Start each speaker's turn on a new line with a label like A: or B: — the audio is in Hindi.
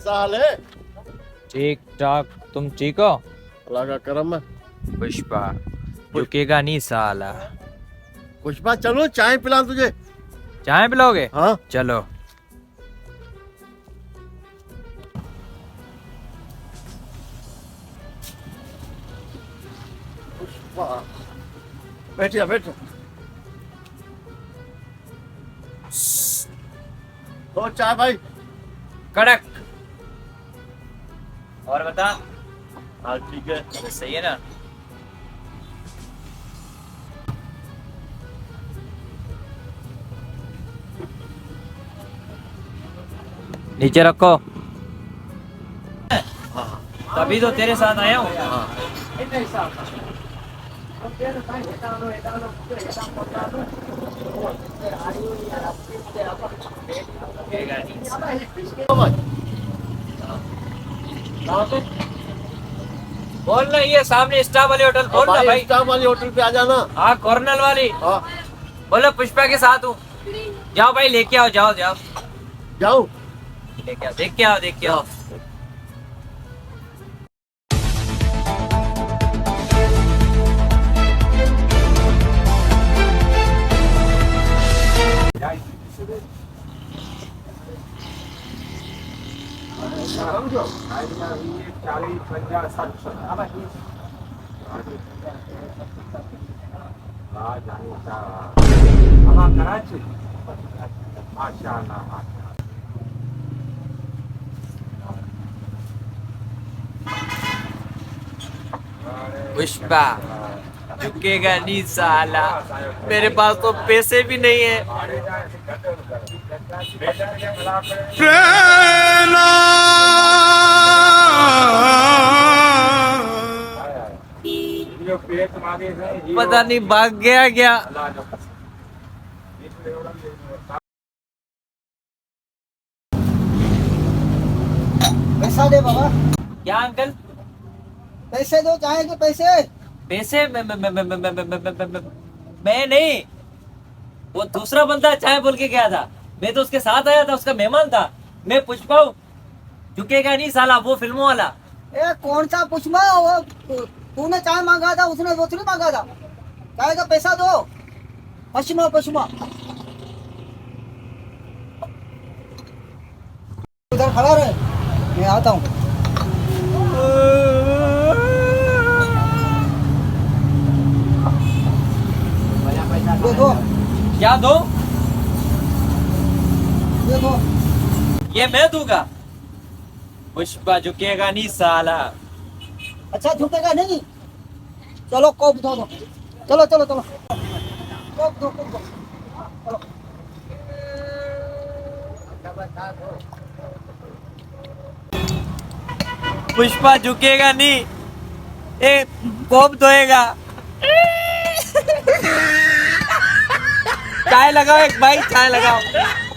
A: कैसा हाल है?
B: ठीक ठाक। तुम ठीक हो?
A: अल्लाह का करम है।
B: पुष्पा झुकेगा नहीं साला।
A: पुष्पा चलो चाय पिला तुझे।
B: चाय पिलाओगे?
A: हाँ
B: चलो।
A: पुष्पा बैठिया बैठ। तो चाय भाई।
B: कड़क। और बता।
A: हाँ ठीक है।
B: अरे सही है ना? नीचे रखो।
A: हाँ
B: तभी तो तेरे साथ आया हूँ।
A: हाँ तो भाई कहाँ पे?
B: बोल ना, ये सामने स्टाफ वाली होटल बोल ना भाई।
A: स्टाफ वाली होटल पे आ जाना।
B: हाँ, कॉर्नल वाली।
A: हाँ
B: बोलो पुष्पा के साथ हूँ। जाओ भाई, लेके आओ, जाओ जाओ।
A: जाओ।
B: लेके आओ, देख के आओ, देख के आओ। पुष्पा झुकेगा नहीं साला। मेरे पास तो पैसे भी नहीं है। पता नहीं भाग गया क्या।
C: पैसा दे बाबा।
B: क्या अंकल?
C: पैसे दो, चाय के पैसे।
B: पैसे मैं नहीं, वो दूसरा बंदा चाय बोल के गया था। मैं तो उसके साथ आया था, उसका मेहमान था। मैं पुष्पा हूँ, झुकेगा नहीं साला, वो फिल्मों वाला।
C: ए कौन सा पुष्पा? वो तूने चाय मांगा था, उसने वो नहीं मांगा था। चाय का पैसा दो। पश्चिमा पश्चिमा उधर खड़ा रहे, मैं आता हूँ। देखो
B: क्या दो?
C: देखो।
B: ये मैं दूंगा। पुष्पा झुकेगा नहीं साला।
C: अच्छा झुकेगा नहीं? चलो कोप दो दो। चलो चलो चलो कोप दो कोप दो। चलो
B: पुष्पा झुकेगा नहीं, ए कोप धोएगा। चाय लगाओ एक भाई, चाय लगाओ।